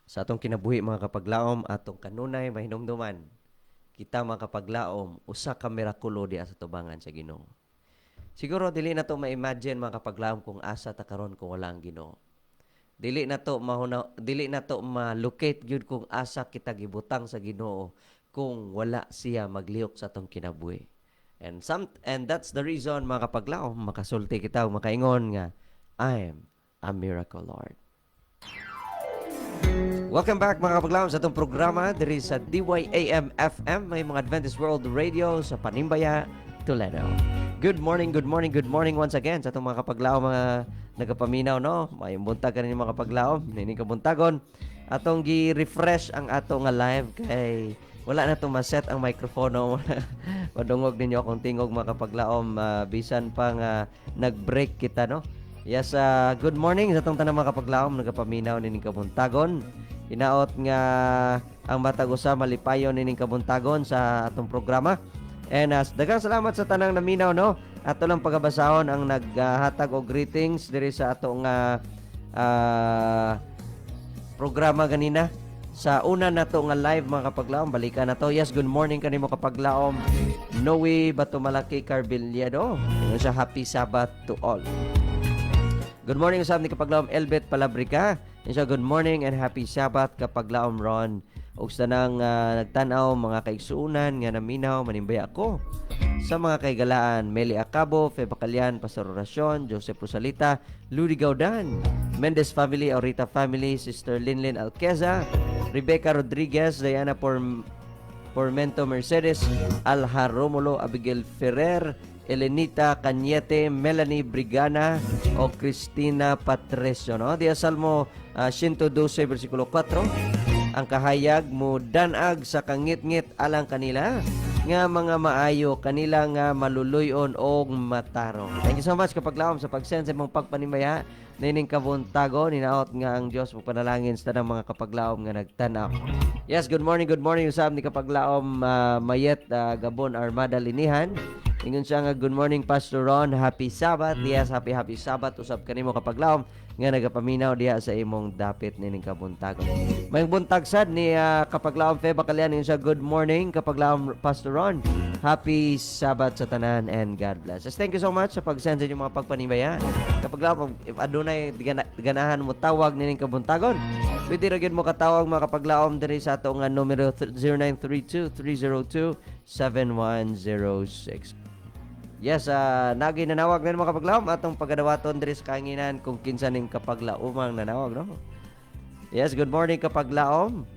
Sa atong kinabuhi mga kapaglaom, atong kanunay mahinumduman, kita mga kapaglaom, usa ka mirakulo di sa tubangan sa Ginoo. Siguro dili na to ma-imagine mga kapaglaom kung asa ta karon kung wala ang Ginoo. Dili na to ma-locate gyud kung asa kita gibutang sa Ginoo kung wala siya maglihok sa atong kinabuhi. And that's the reason mga kapaglaom makasulti kita o makaingon nga I am a miracle Lord. Welcome back mga kapaglaom sa itong programa diri sa DYAM FM, may mga Adventist World Radio sa Panimbaya, Toledo. Good morning once again sa itong mga kapaglaom, mga nagapaminaw, no? May buntag ka rin mga kapaglaom, nining kabuntagon. Atong gi-refresh ang atong live kay wala na itong maset ang microphone. Madungog ninyo akong tingog mga kapaglaom, bisan pang nag-break kita, no? Yes, good morning sa itong tanang mga kapaglaom, nagapaminaw nining kabuntagon. Hinaot nga ang matag usa malipayon nining kabuntagon sa atong programa. And daghang salamat sa tanang naminaw, no. Ato lang pagabasahon ang naghatag og greetings diri sa atong programa ganina. Sa una nato nga live mga kapaglaom, balikan na to. Yes, good morning kanimo kapaglaom. Noe Batumalaki Carbiliado. Sa happy Sabbath to all. Good morning usab ni kapaglaom Elbet Palabrica. Insya good morning and happy Sabbath kapaglaom Ron. Og sa nang nagtanaw mga kaigsuunan nga naminaw manimbaya ako. Sa mga kaigalaan Meli Acabo, Fe Bacalian, Pastor Oracion, Joseph Rosalita, Ludi Gaudan, Mendez family, Aurita family, Sister Linlin Alqueza, Rebecca Rodriguez, Diana Pormento Mercedes, Alha Romulo, Abigail Ferrer, Elenita Cañete, Melanie Brigana o Cristina Patresio, no? Di Salmo 112 versikulo 4, ang kahayag mo danag sa kangit-ngit alang kanila nga mga maayo kanila nga maluluyon og matarong. Thank you so much kapaglaom sa pag-send sa imong pagpanimaya nining kabuntago. Ninaot nga ang Dios magpanalangin sa tanang mga kapaglaom nga nagtanaw. Yes, good morning usab ni kapaglaom Mayet Gabon Armada Linihan. Ingon siya nga good morning Pastor Ron, happy Sabbath. Yes, happy Sabbath usab kanimo kapaglaom nga nagapaminaw diha sa imong dapit nining kabuntagon. May buntag sad ni kapaglaom Fe Bacalian siya good morning kapaglaom Pastor Ron. Happy Sabbath sa tanan and God bless. Yes, thank you so much sa pag-send sa inyong mga pagpanimaya. Kapaglaom if adunay ganahan mo tawag nining kabuntagon, pwede ra gyud mo katawag mga kapaglaom diri sa ato nga numero 0932-302-7106. Yes, nagi nanawag na mga kapaglaom atong pagadawaton diri sa kahanginan kung kinsa ning kapaglaomang nanawag, no? Yes, good morning kapaglaom.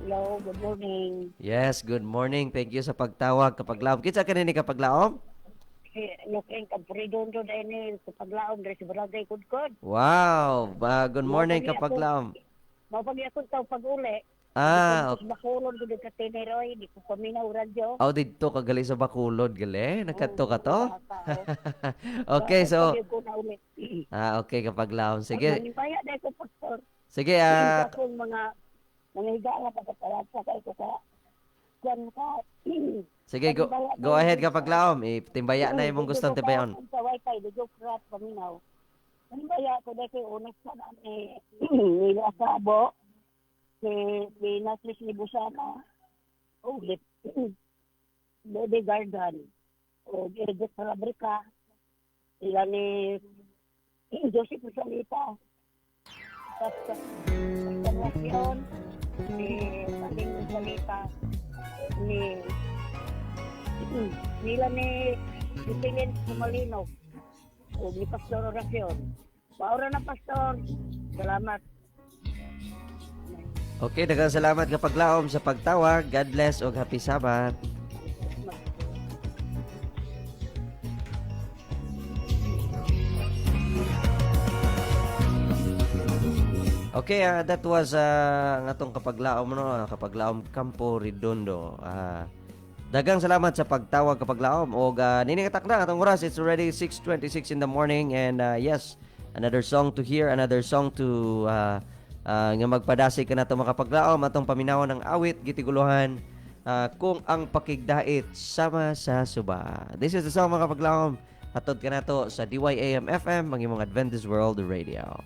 Hello, good morning. Yes, good morning. Thank you sa pagtawag kapaglaom. Kinsa kanini kapaglaom? Looking Capridondo dahil sa paglaom dari sa Barangay Kudkod. Wow, good morning kapaglaom. Mapagi ako sa pag-uli. Okay. Bakulon ko dito sa Tineroy, di ko paminaw radyo. Oh, dito ka gali sa Bacolod gali. Nagkadto ka to? Okay, so okay kapaglaom. Sige. Manipaya dahil ko, Pastor. Sige, Akong mga higa nga pagkaparasa kayo ko ka. Kwan ka. Sige, go ahead kapaglaom. Timbaya na imong gustong timbayon. Sa wifi, di ko krat paminaw. Manipaya ko dahil unas ka na ni nila sabo. Ni Naslis ni Busana. O Bebe Garden. O Edith Falabrica. Sila ni Joseph Salita. Pastor ni Paling Salita. Nila ni Pilin Sumalino. O ni Pastor Oracion. Paura na Pastor. Salamat. Okay, daghang salamat kapaglaom sa pagtawag. God bless og happy Sabbath. Okay, that was ang atong kapaglaom kapaglaom Campo Redondo. Daghang salamat sa pagtawag kapaglaom og nini katakda atong oras. It's already 6:26 in the morning and yes, another song to hear, another song to nga magpadasig ka na ito makapaglaom atong paminaw ng awit gitiguluhan kung ang pakigdait sama sa suba. This is the song mga kapaglaom hatod ka na to sa DYAM FM ang imong Adventist World Radio.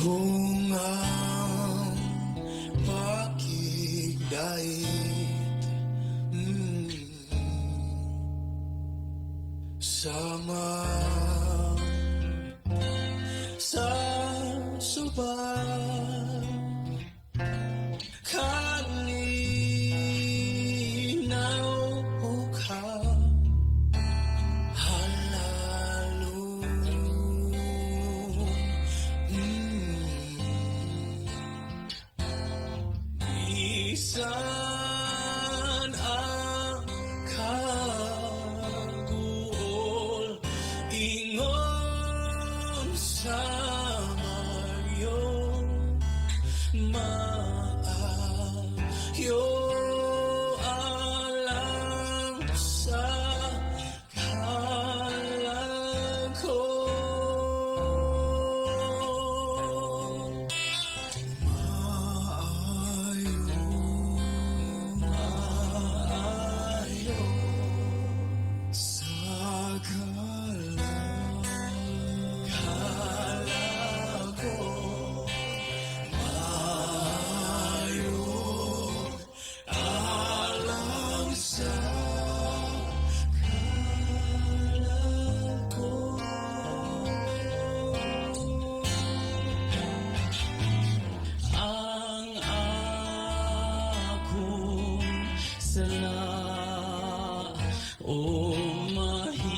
Kung ang pakigdait sama sa subat kalinaw ka halalo isan ang kaguol ingon sa Mario maayo alang sa kalangkon maayo sa kalangkon maayo alang sa kalangkon ang akong sala o mahimayaon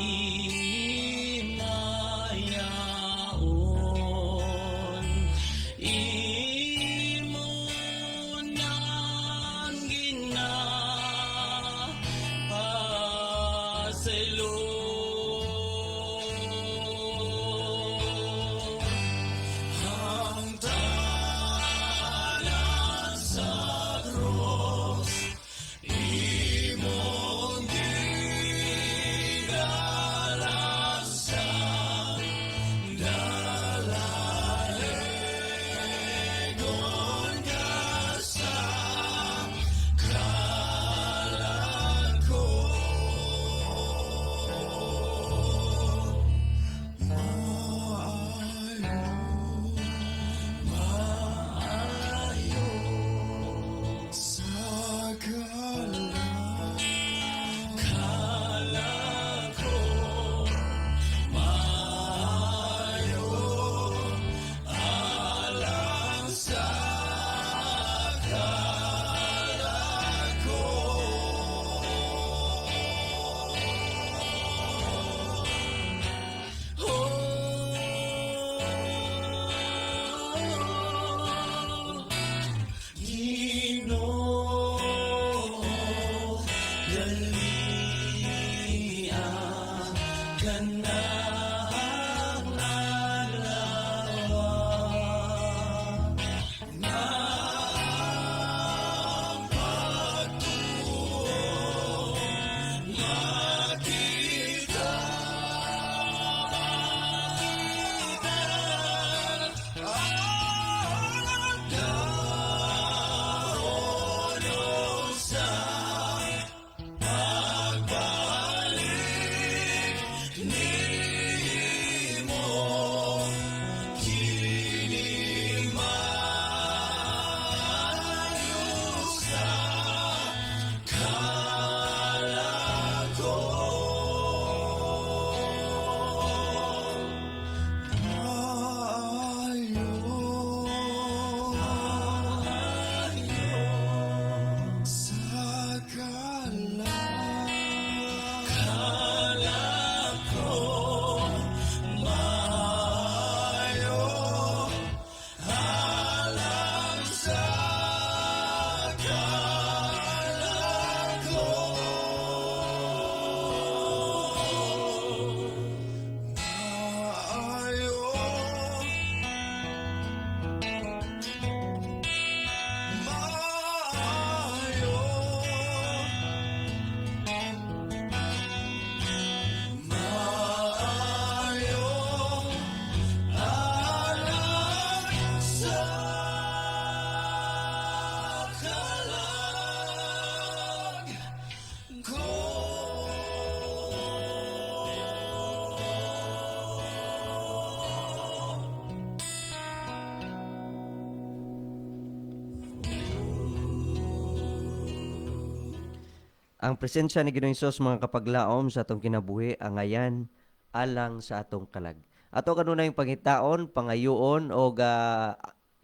Ang presensya ni Ginoong Hesus mga kapaglaom sa atong kinabuhi angayan alang sa atong kalag. Ato kanunay pangitaon, pangayoon o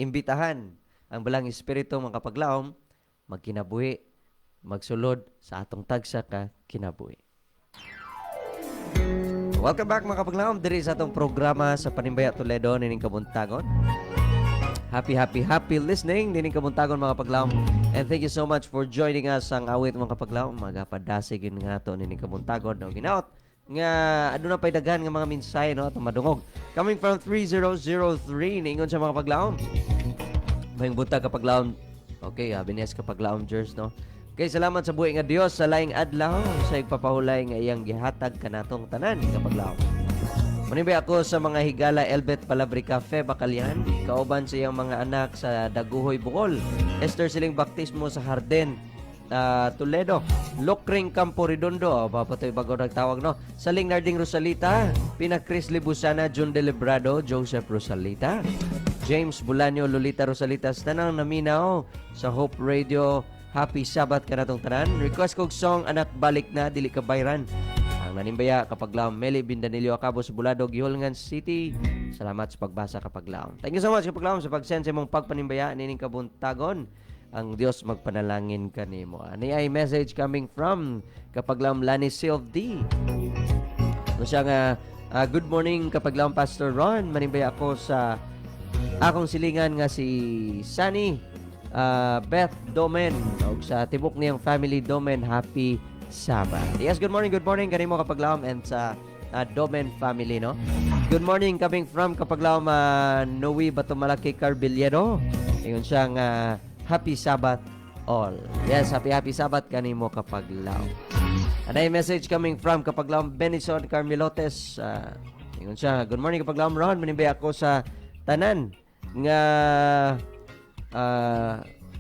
imbitahan ang balang espiritu mga kapaglaom magkinabuhi, magsulod sa atong tagsa ka kinabuhi. Welcome back mga kapaglaom diri sa atong programa sa Panimbaya Toledo nining kabuntagon. Happy listening nining kabuntagon mga kapaglaom. And thank you so much for joining us ang awit mga kapaglaom. Magapadasig yun nga to nining kabuntagon. No, ginaot nga ano na pay daghan nga mga mensahe no atong madungog. Coming from 3003 ningon sa mga kapaglaom. Mayong buntag kapaglaom. Okay, bines kapaglaom Jers no. Okay, salamat sa buhi nga Dios sa laing adlaw sa igpapahulay nga iyang gihatag kanatong tanan kapaglaom. Manibay ako sa mga higala Elbet Palabrica Fe Bacalian, kauban sa iyang mga anak sa Daguhoy Bukol, Esther Siling Baptismo sa Harden, Toledo, Lokring Campo Redondo, papatoy bago nagtawag no, Saling Narding Rosalita, Pina Chris Libusana, John De Librado, Joseph Rosalita, James Bulanyo, Lolita Rosalita, sa tanang naminaw sa Hope Radio. Happy Sabbath ka natong tanan. Request kong song Anak Balik Na, Dili Ka Bayran. Ang nanimbaya kapaglaom Meli Bindanilio Acabo sa Bulado, Gihulngan City. Salamat sa pagbasa kapaglaom. Thank you so much kapaglaom sa pag-send sa mong pagpanimbaya nining kabuntagon. Ang Dios magpanalangin kanimo. Ani ay message coming from kapaglaom Lani Silv-D. So siya nga, good morning kapaglaom Pastor Ron. Manimbaya ako sa akong silingan nga si Sunny Beth Domen o sa tibok niyang family Domen. Happy Sabbath. Yes, good morning kanimo kapaglaom and sa Domen family no. Good morning coming from kapaglaom Noe Batumalaki Carbiliero. Ingon siyang happy Sabbath all. Yes, happy Sabbath kanimo kapaglaom. Another message coming from kapaglaom Benison Carmelotes. Ingon siya, good morning kapaglaom Ron. Manibay ako sa tanan nga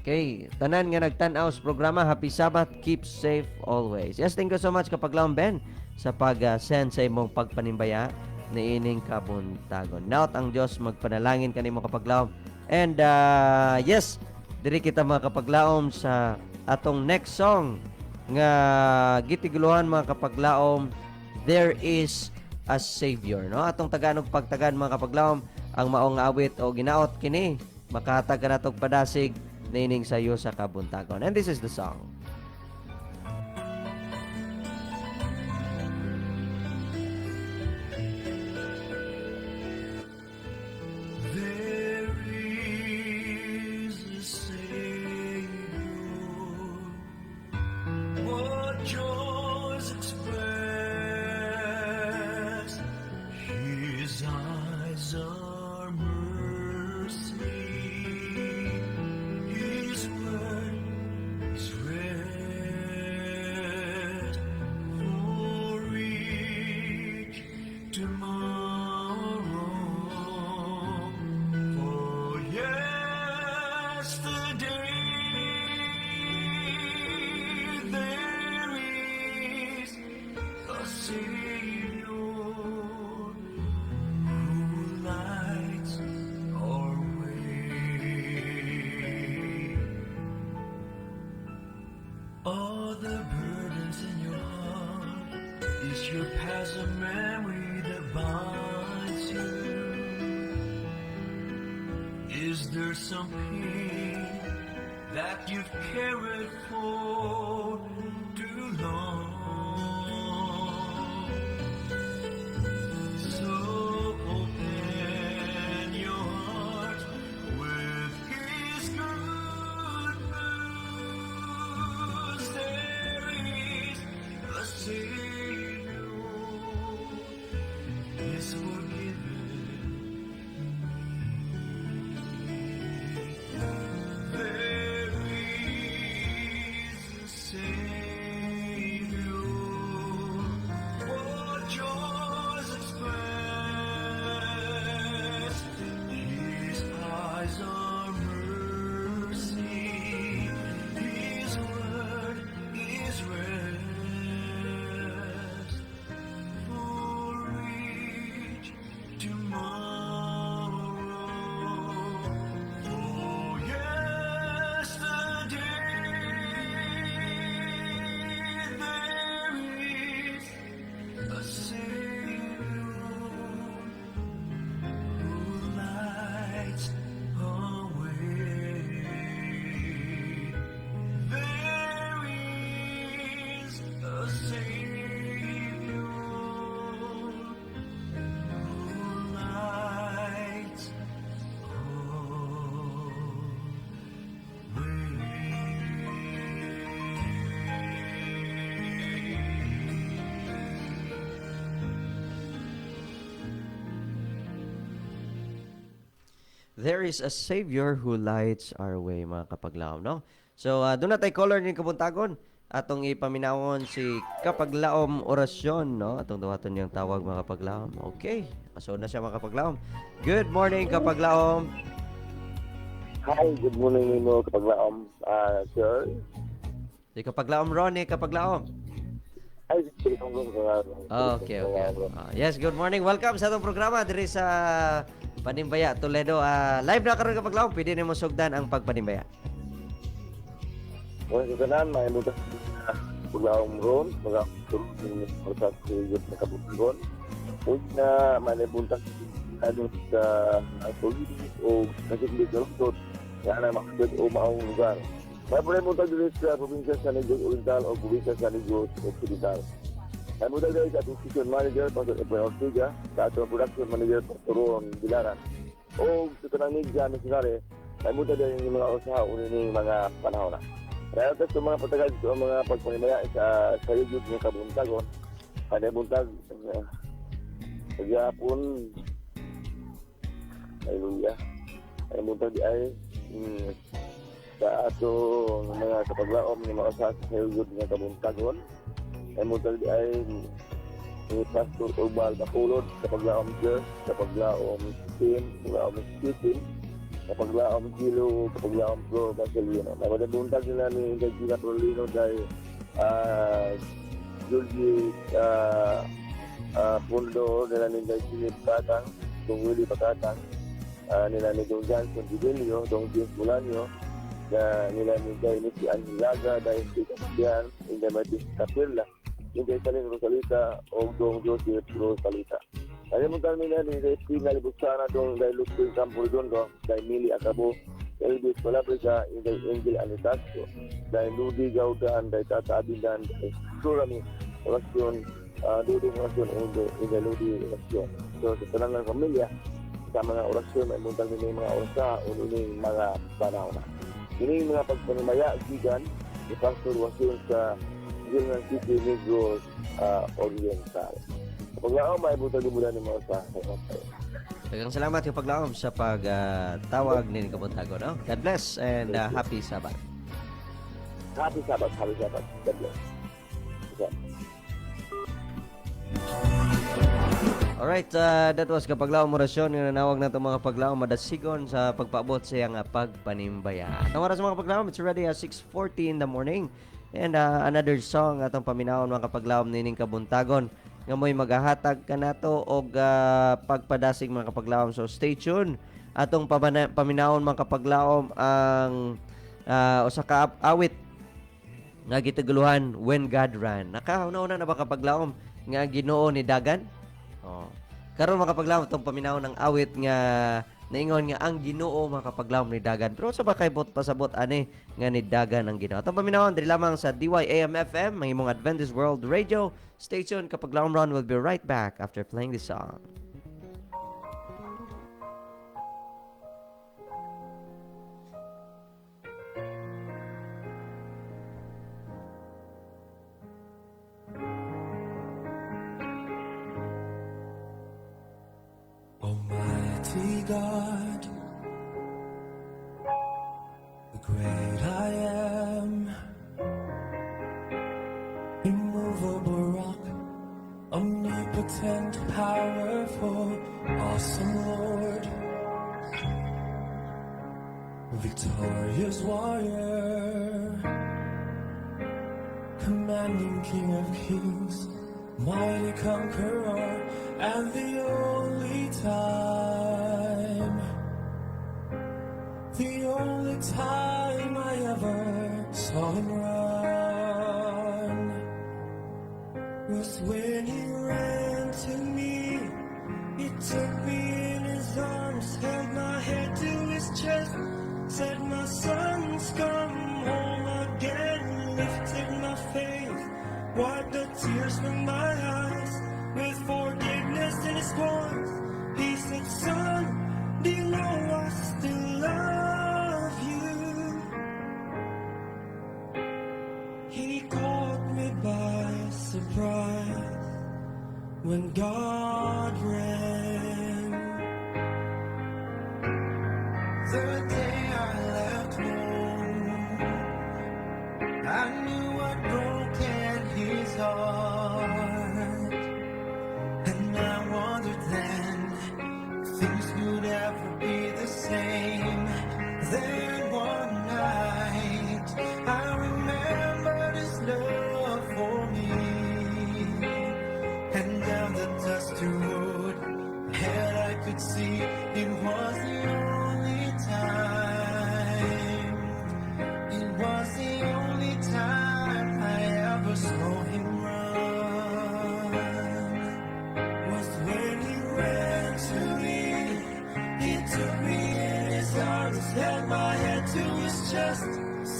okay, tanan nga nagtan-aw sa programa. Happy Sabbath, keep safe always. Yes, thank you so much kapaglaom Ben sa pag-send sa imong pagpanimbaya ni ining kabuntagon. Naot ang Dios magpanalangin kanimo kapaglaom. And yes, diri kita mga kapaglaom sa atong next song nga gitiguluhan mga kapaglaom, There Is a Savior no. Atong Tagalog pagtagan mga kapaglaom ang maong awit o ginaot kini makahatag ka natong padasig na ining sayo sa kabuntagon. And this is the song. There is a Savior, what joys express, His eyes are mercy, His word is rest for each tomorrow. For yesterday there is a Savior who lights our way. All the burdens in your heart is your past a memory that binds you. Is there some pain that you've carried for too long? So open your heart with His good news. There is a Savior, is forgiven. There is a Savior. There is a Savior who lights our way, mga kapaglaom, no? So, doon na tayo caller ni Kabuntagon. Atong ipaminawon si Kapaglaom Orasyon, no? Atong duwaton niyang tawag, mga kapaglaom. Okay. So na siya, mga kapaglaom. Good morning, Kapaglaom. Hi, good morning nimo kapaglaom, sir. Si Kapaglaom Ronnie, Kapaglaom. Ay, silong Okay. Yes, good morning. Welcome sa itong programa diri sa Panimbaya, Toledo. Live na karon, Kapaglaom. Pwede nimo sugdan ang pagpanimbaya. Well, sa tanan, may butas kapaglaom ron, mga tulong sa kuyot na kabutingon. Huwag na may butas sa tuloy o nasiklit na lungsod. Yan ang makasud o maong lugar. May pala mo tayo sa probinsya sa Negros Oriental o probinsya sa Negros Occidental. May mo tayo sa Acquisition Manager, Pastor Efrain Ortiga, sa atong Production Manager, Pastor Ron Bilaran. O sa tanang nigya, Misinare, may mo tayo yung mga usaha unin mga panahon na. Kaya ito sa mga patagad sa mga pagpanimaya sa YouTube ng Kabuntagon, kada buntag, pagyapon, hallelujah. Ay buntag di ay sa ato mga kapaglaom ni mga sa YouTube ng Kabuntagon. Ay buntag di ay ni Pastor Urbal Kapulod, kapaglaom Diyos, kapaglaom Team, kapaglaom Team, kapaglaom Kilo, kapaglaom Pro, Basilino. Nabuntag nila ni Gina Prolino dahil Georgie Pundo nila ni Gina Patang, Dong Willie Patang, nila ni Dong Johnson Fidelio, Dong James Bulanyo, na nila ni Nisi Anhilaga, dahil si Kapian, hindi Matis Capilla, hindi Salin Rosalita, o Dong Joseph Rosalita. Alimutan nila ni Espina Libuksana, Dong dahil Lupin Campo Redondo, dahil Mili Acabo, Elvis Palabrica, dahil Angel Anitasco, dahil Ludi Gaudahan, dahil Tata Abindan, dahil Surami, Orasyon, Dudong Orasyon, dahil Ludi Orasyon. So, sa tanang ng pamilya, sa mga orasyon, may muntan nila yung mga orasa, o nila yung mga panahon na. Ini yung mga pagpanimaya, gigan, ni Pastor Wasyon sa Gilman City, Negros Oriental. Kapag may buta di mula ni mga sa Daghang salamat, Kapaglaom, sa pagtawag ni Kabuntagon, no? God bless and happy Sabbath. Happy Sabbath. God bless. Okay. Alright, that was Kapaglaom Orasyon. Yung nanawag na itong mga Kapaglaom madasigon sa pagpaabot sa iyang pagpanimbaya. Ang oras mga Kapaglaom, it's already 6:40 in the morning. And another song atong paminawon mga Kapaglaom nining Kabuntagon. Nga mo'y maghahatag ka na to o pagpadasig mga Kapaglaom. So stay tuned. Atong paminawon mga Kapaglaom ang usa ka awit nga gitaguluhan When God Ran. Nakauna-una na ba Kapaglaom nga Ginoo ni Dagan? Karon mga Kapaglaom, itong paminawon ng awit nga naingon nga ang Ginoo mga Kapaglaom ni Dagan. Pero sa bakay pasabot ani nga ni Dagan ang Ginoo. Itong paminawon diri lamang sa DYAM FM, ang imong Adventist World Radio. Stay tuned, Kapaglaom Ron will be right back after playing this song. Almighty God, the great I am, immovable rock, omnipotent, powerful, awesome Lord, victorious warrior, commanding King of kings, mighty conqueror, and the only time I ever saw him run was when he ran to me. He took me in his arms, held my head to his chest, said, "My son's come home again," lifted my faith, wiped the tears from my eyes, with forgiveness in his voice. He said, "Son, do you know I still love you?" He caught me by surprise when God ran.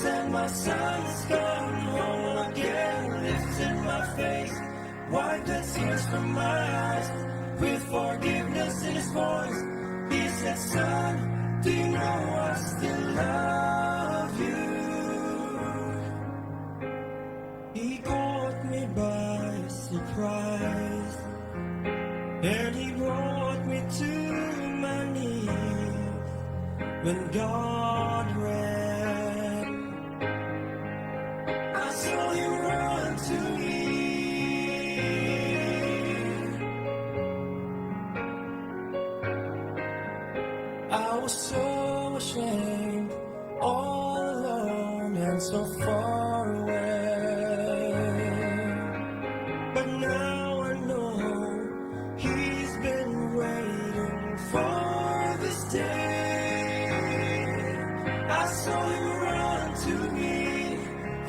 Said my son's gone home again, lifted my face, wiped the tears from my eyes, with forgiveness in his voice. He said, son, do you know I still love you? He caught me by surprise, and he brought me to my knees. When God ran, I saw him run to me. I was so ashamed, all alone and so far away. But now I know he's been waiting for this day. I saw him run to me.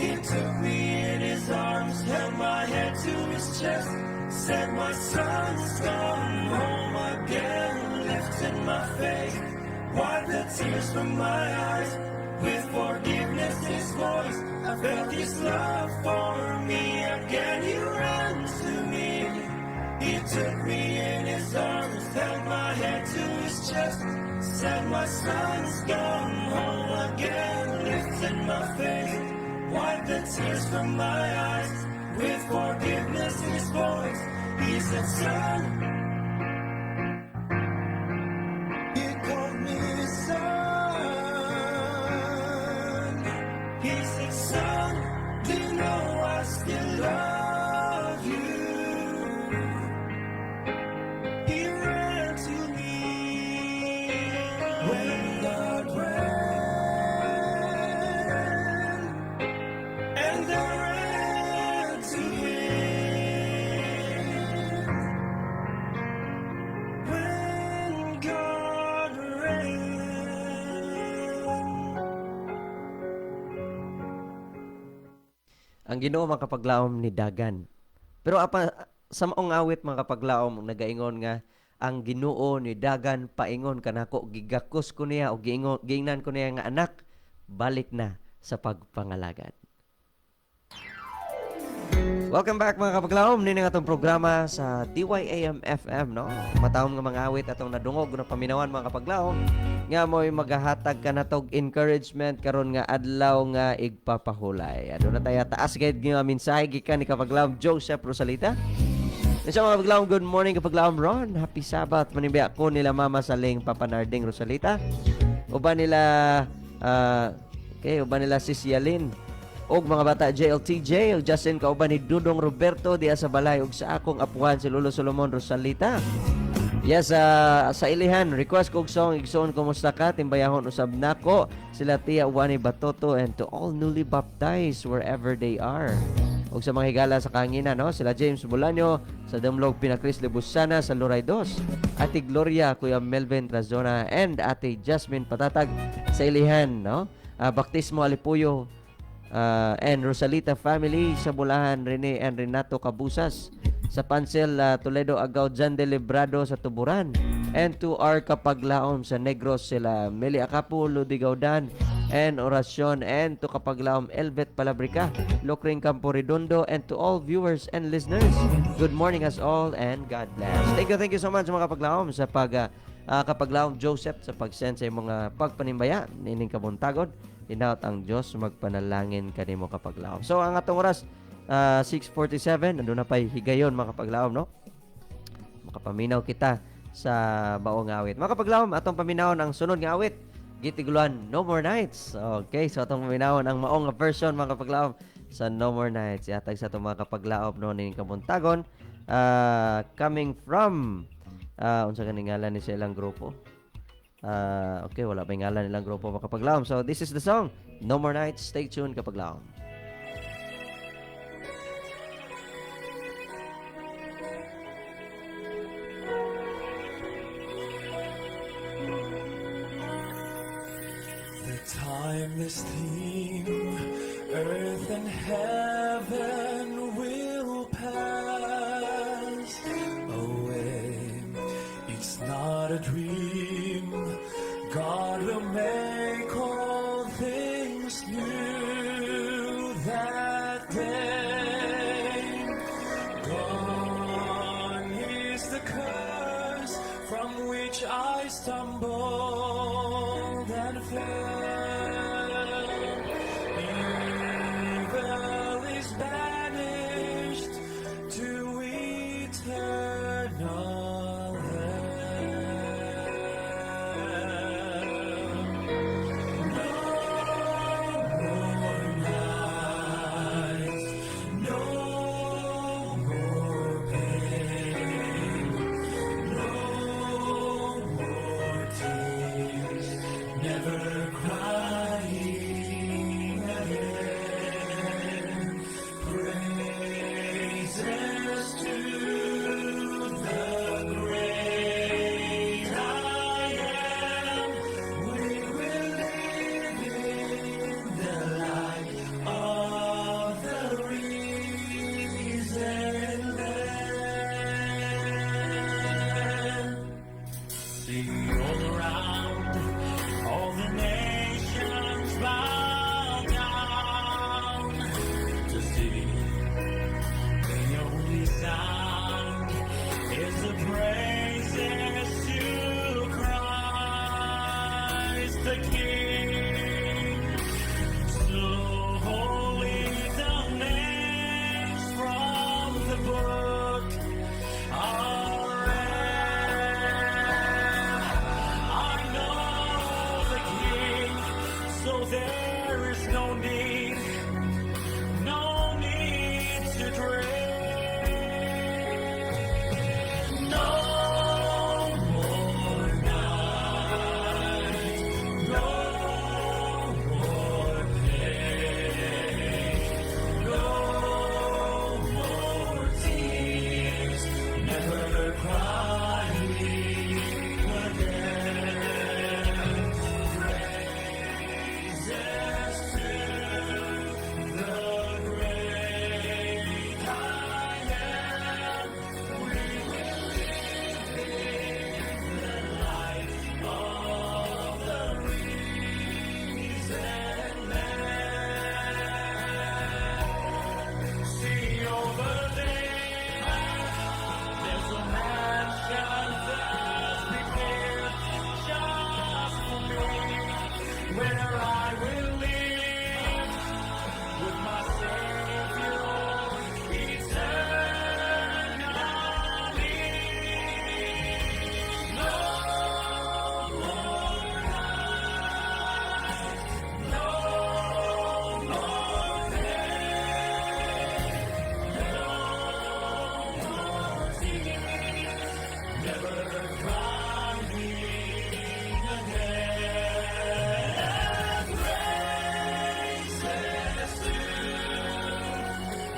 He took me in his arms, held my head to his chest, said my son's gone home again, lifted my face, wiped the tears from my eyes, with forgiveness in his voice. I felt his love for me again. He ran to me. He took me in his arms, held my head to his chest, said my son's gone home again, lifted my face, wiped the tears from my eyes, with forgiveness in his voice. He said, son, he called me son. He said, son, do you know I still love you? He ran to me when God ran, and I ran to him. When God ran. Ang Ginoo makapaglaom ni dagan. Pero sa maong awit mga kapaglaom nagaingon nga ang Ginoo ni dagan paingon kanako gigakos ko niya o giingnan ko niya nga anak balik na sa pagpangalagad. Welcome back mga kapaglaom nini nga atong programa sa DYAM FM no. Matawon nga mga awit atong nadungog na paminawan mga kapaglaom nga mo'y magahatag ka na tog encouragement karon nga adlaw nga igpapahulay. Aduna tayo taas gayud nga mensahe gikan ni kapaglaom Joseph Rosalita. Sa mga kapaglaom, good morning kapaglaom Ron. Happy Sabbath. Manimbiya ko nila Mama Saling Papanarding Rosalita. Uba nila uba nila Sis Yalin. Og mga bata JLTJ, og Justin kauban ni Dudong Roberto diya sa balay og sa akong apuhan si Lolo Solomon Rosalita. Yes, sa ilihan, request kog song igsoon kumusta ka timbayahon usab nako sila Tia Wani Batoto and to all newly baptized wherever they are. Og sa mga higala sa kangina no, sila James Bulanyo sa Damlog Pinacris Libusana sa Luray 2. Ate Gloria, Kuya Melvin Trazona and Ate Jasmine Patatag sa ilihan no. Baptismo Alipuyo and Rosalita family sa Bulahan, Rene and Renato Cabusas sa Pansel Toledo Agaw Jan de Librado sa Tuburan, and to our kapaglaom sa Negros sila Meli Acapo, Ludi Gaudan and Orasyon, and to kapaglaom Elvet Palabrica, Lokring Campo Redondo, and to all viewers and listeners, good morning as all and God bless. Thank you so much mga kapaglaom sa kapaglaom Joseph sa pag-send sa mga pagpanimbaya nining kabuntagod. Hinaut ang Diyos magpanalangin kanimo kapaglaom. So ang atong oras 6:47 nandun na pa'y higayon mga kapaglaom no. Makapaminaw kita sa baong awit. Mga kapaglaom, atong paminawon ang sunod nga awit. Gitiguluan No More Nights. Okay, so atong paminawon ang maong version mga kapaglaom sa No More Nights. Iatag sa atong mga kapaglaom no ning kabuntagon coming from unsa kaning ngalan ni sa ilang grupo. Okay, wala pa yung ngalan nilang grupo mga kapaglaom. So this is the song, No More Nights. Stay tuned kapaglaom. The timeless theme, earth and heaven will pass away. It's not a dream. God will make all things new. that day. Gone is the curse from which I stumbled and fell. Evil is banished to eternal hell. No more nights, no more pain, no more tears, never crying again. Praises to the great I am. We will live in the light of the risen land. See all around, all the nations bow down to see. The only sound is the praises to Christ the King. So holy the names from the book are read. I know the King, so there is no need to dread. No more night, no more pain, no more tears, never crying again. Praises to the great I am. We will live in the light of the risen land. See over there, there's a mansion that's prepared just for me, where I will live with my Savior eternally. No more night, no more pain, no more tears, never crying again. Praises to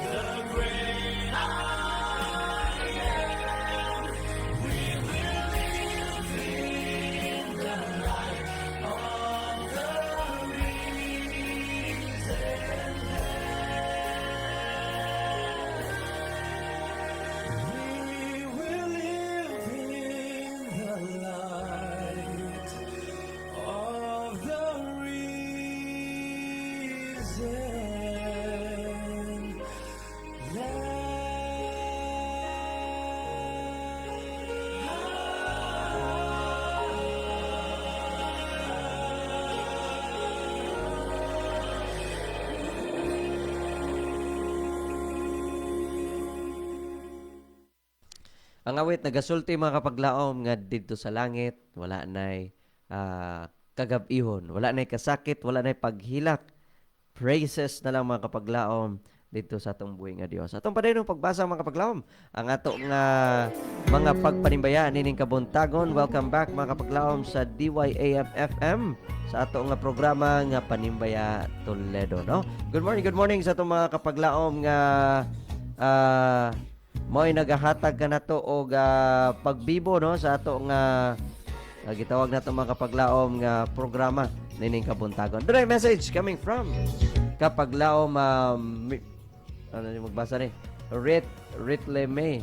the great I am. We will live in the light of the risen land. We will live in the light of the risen Ang awit nagasulti mga kapaglaom nga didto sa langit wala nay kagab-ihon, wala nay kasakit, wala nay paghilak. Praises na lang mga kapaglaom dito sa atong buhi nga Dios. Atong padayong pagbasa mga kapaglaom ang ato nga mga pagpanimbayaan nining kabuntagon. Welcome back mga kapaglaom sa DYAF FM sa ato nga programa nga Panimbaya Toledo, no? Good morning sa atong mga kapaglaom nga mo'y nagahatag ka na to og pagbibo, no, sa ato nga gitawag na to mga kapaglaom nga programa nining kabuntagon. Direct message coming from kapaglaom ano yung magbasa ni Ritleme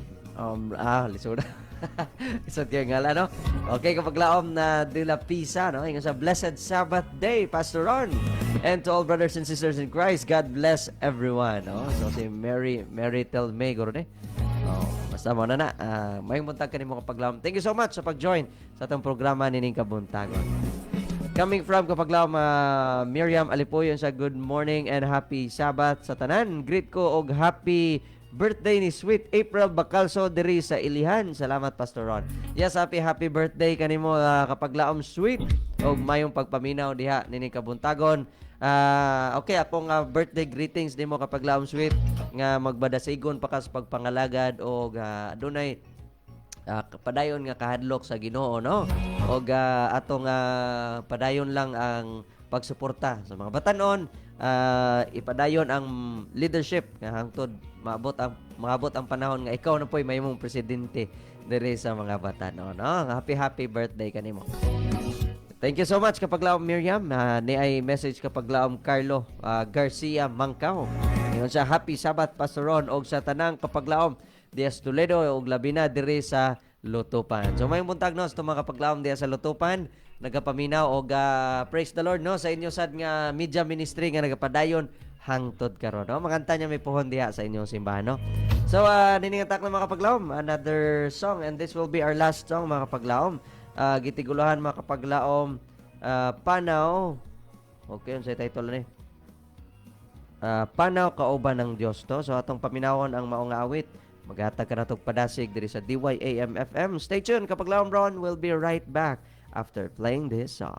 lisod Isot kayo ngala, no? Okay, kapaglaom na De La Pisa, no? Ingon sa Blessed Sabbath Day, Pastor Ron. And to all brothers and sisters in Christ, God bless everyone, no? So, si Mary Tel May, guro ni. Oh, basta mo na. May buntag ka ni mo kapaglaom. Thank you so much sa pag-join sa itong programa ni Ning Kabuntagon. Coming from kapaglaom, Miriam Alipuyon sa good morning and happy Sabbath sa tanan. Greet ko og happy birthday ni Sweet April Bacalso diri sa Ilihan. Salamat, Pastor Ron. Yes, happy birthday kanimo kapaglaom Sweet. Og mayong pagpaminaw diha nini Kabuntagon. Okay, akong birthday greetings nimo kapaglaom Sweet nga magbadasigon pa kas pagpangalagad og adunay padayon nga kahadlok sa Ginoo, no? Og atong padayon lang ang pagsuporta sa mga batanon, ipadayon ang leadership nga hangtod maabot ang panahon nga ikaw na po'y mayimong presidente diri sa mga batanon, no? Happy birthday kanimo. Thank you so much kapaglaom Miriam. Ni ay message kapaglaom Carlo Garcia Mangkao. Ingon siya, happy Sabbath Pastor Ron og sa tanang kapaglaom Dias Toledo og labi na diri sa Lutupan. So may buntag no sa mga kapaglaom diya sa Lutupan, nagapaminaw og praise the Lord no sa inyo sad nga media ministry nga nagapadayon hangtod karon, no? Makanta niya may puhon diha sa inyong simbahan, no? So niningatak na mga kapaglaom, another song, and this will be our last song mga kapaglaom. Gitiguluhan mga kapaglaom, Panaw. Okay, ang sa title ni. Panaw kauban ng Dios, to. So atong paminawon ang maong awit. Maghatag ka na itong padasig diri sa DYAM-FM. Stay tuned, kapaglaom Ron. We'll be right back after playing this song.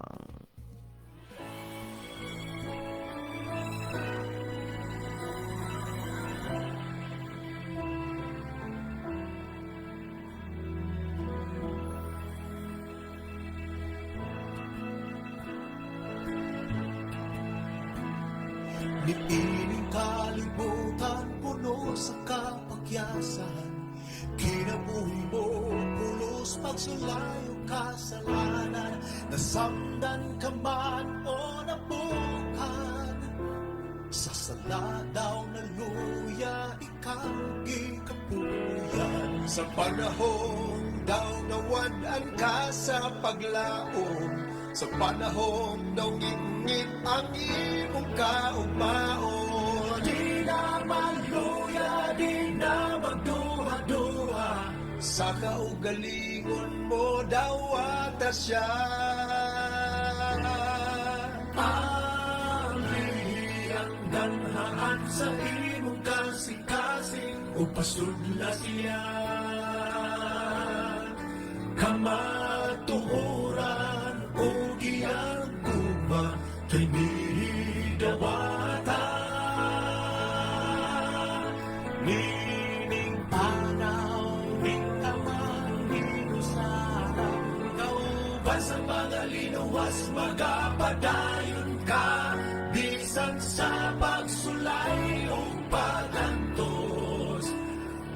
Nipiling kalibutan, puno sa kapagyasan. Kinabuhi mo, pulos pagsulayo kasalanan. Nasamdan ka man o nabukan, sa sala daw na luya, ikaw gikapuyan. Sa panahon daw nawadan ka sa paglaom, sa panahon daw ngingit ang imong kaugmaon. Di na maluya, di na magduha-duha, sa kaugalingon mo daw ata siya. Ang lihiyang ganhaan sa imong kasing-kasing, upasudla siya. Kamatuhuran o giyang kuma, kay midawata. Nining panaw, ning amang hinusarang, kauban sa mga linuwas, magapadayon ka, bisan sa pagsulay o pagantos,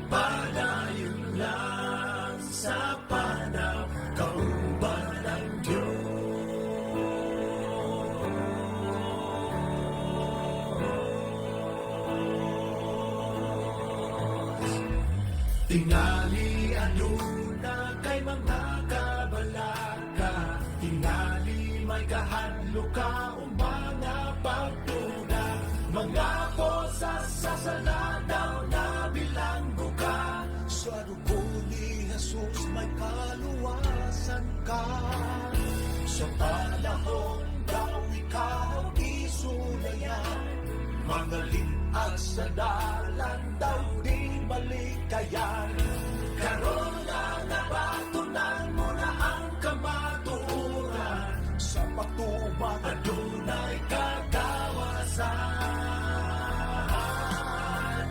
padayon lang sa panaw, kauban ng Diyos. Tingali aduna kay mga kabalaka, tingali may kahadlo ka o mga pagtuna, mga kosa sa sala daw na bilanggo ka, sa dugo ni Jesus may kaluwasan ka. Sa panahon daw ikaw isulayan, mga linag sa dalan daw di malikayan. Karon na nabatunan mo na ang kamatuoran, sa pagtubag adunay kagawasan.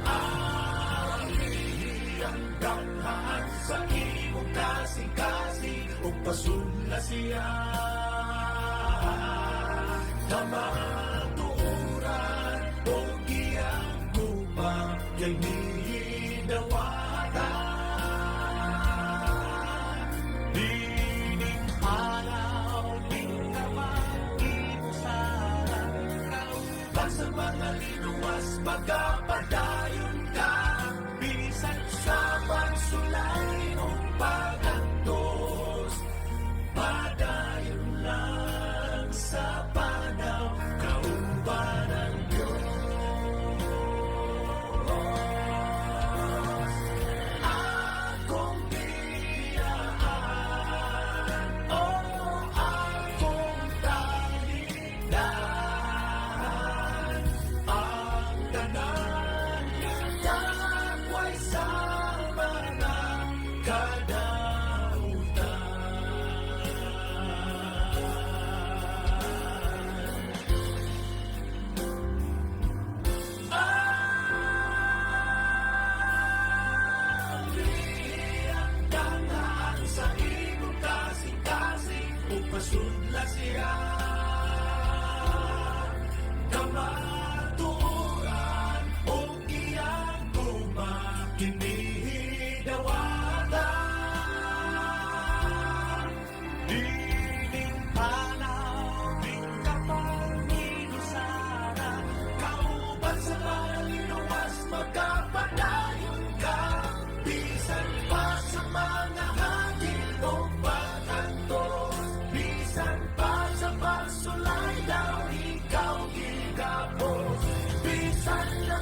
Ang lihiyang ganhaan sa imong kasing-kasing, ug pasunla siya. Kamatuoran o giyang guma, kay midawata. Dining araw, ning kamang-inusarang, kauban sa mga linuwas, magapadayon ka, bisan sa pagsulay o pag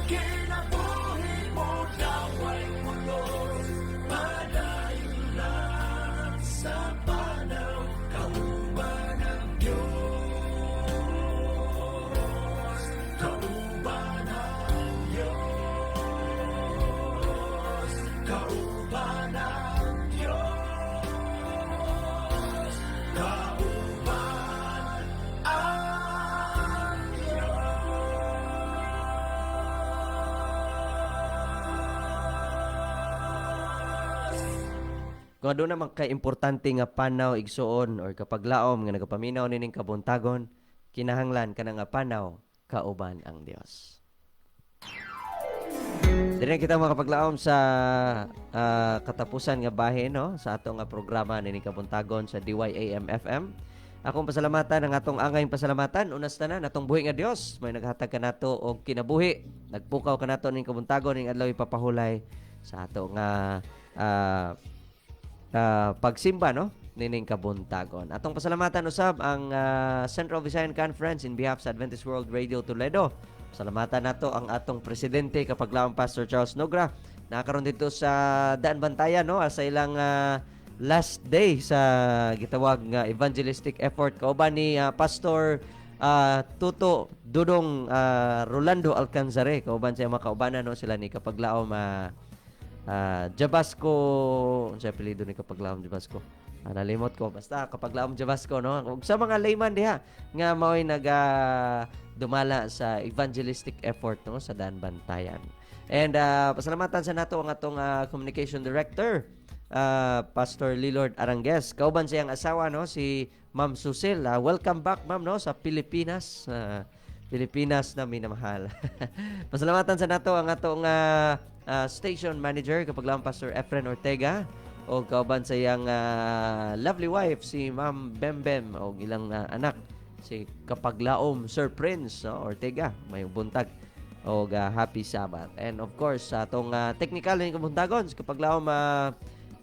kinabuhi mo daway mulo, padayon lang sa panaw, kauban ng Diyos, kauban ng Diyos, kauban ng Diyos, kauban ang Kung ano naman ka-importante nga panaw igsuon or kapag laom nga nagapaminaw nining kabuntagon, kinahanglan ka nga panaw, kauban ang Dios. Dili kita makapaglaom sa katapusan nga bahin no sa atong nga programa nining kabuntagon sa DYAM FM. Akong pasalamatan ang atong angay pasalamatan unas tanan atong buhi nga Dios may naghatag kanato og kinabuhi, nagpukaw kanato ning kabuntagon ning adlaw ipapahulay sa ato nga pagsimba no nining kabuntagon. Atong pasalamatan usab ang Central Visayan Conference in behalf sa Adventist World Radio Toledo. Pasalamatan nato ang atong presidente kapaglaong Pastor Charles Nogra. Nakaroon dito sa Daan Bantayan no sa ilang last day sa gitawag nga evangelistic effort kauban ni Pastor Tuto Dudong Rolando Alcanzare kauban sa mga kaubanan no sila ni kapaglaom Jabasco, sa apelyido ni kapaglaom Jabasco. Nalimot ko basta kapaglaom Jabasco no. Ug sa mga layman diha nga mao'y dumala sa evangelistic effort no sa Daan Bantayan. And pasalamatan sa nato ang atong communication director Pastor Lilord Arangues. Kauban siyang asawa no si Ma'am Susil. Welcome back ma'am no sa Pilipinas. Pilipinas na minamahal. Pasalamatan sa nato ang atong station manager kapaglaong Pastor Efren Ortega o kauban sa iyang lovely wife si Ma'am Bembem o ilang anak si kapaglaom Sir Prince Ortega may buntag o happy Sabbath. And of course sa atong technical ni kabuntagon si kapaglaom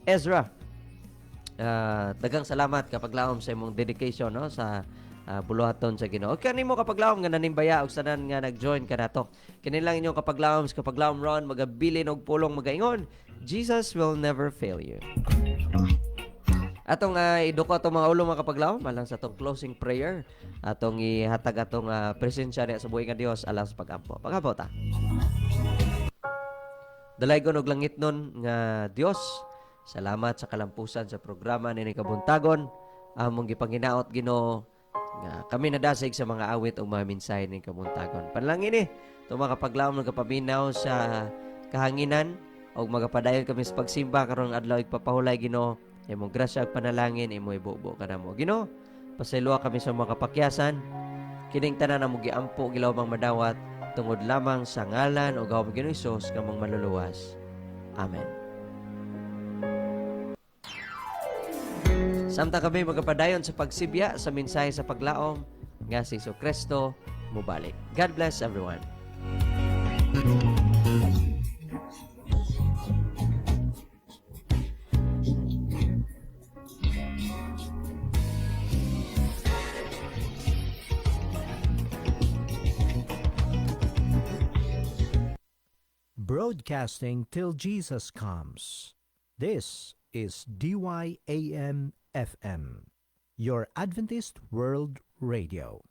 Ezra. Daghang salamat kapaglaom sa imong dedication no sa buluhaton sa Ginoo. O kanimo kapaglaom nga nanimbaya og sanan nga nag-join ka nato. Kini lang inyong kapaglaom Ron magabilin og pulong magaingon. Jesus will never fail you. Atong iduko atong mga ulo mga kapaglaom alang sa atong closing prayer. Atong ihatag atong presensya niya sa buhay nga Dios alang sa pagampo. Pagampo ta. Dalaygon og langit nun nga Dios. Salamat sa kalampusan sa programa ni kabuntagon. Among gipanginaot Ginoo nga kami nadasig sa mga awit o mga mensahe ni kabuntagon. Panalangin ito makapaglaom ng kapaminaw sa kahanginan o magapadayon kami sa pagsimba karong adlaw igpapahulay Ginoo. Imong grasya ug panalangin imo ibubo kanamo Ginoo. Pasayloa kami sa mga kapakyasan. Kining tanan na giampo gilawang madawat tungod lamang sa ngalan o gawang Ginoo Hesus nga mong maluluwas. Amen. Samtang kami magapadayon sa pagsibya sa mensahe sa paglaom nga si Jesucristo mubalik. God bless everyone. Broadcasting till Jesus comes. This is DYAM FM, your Adventist World Radio.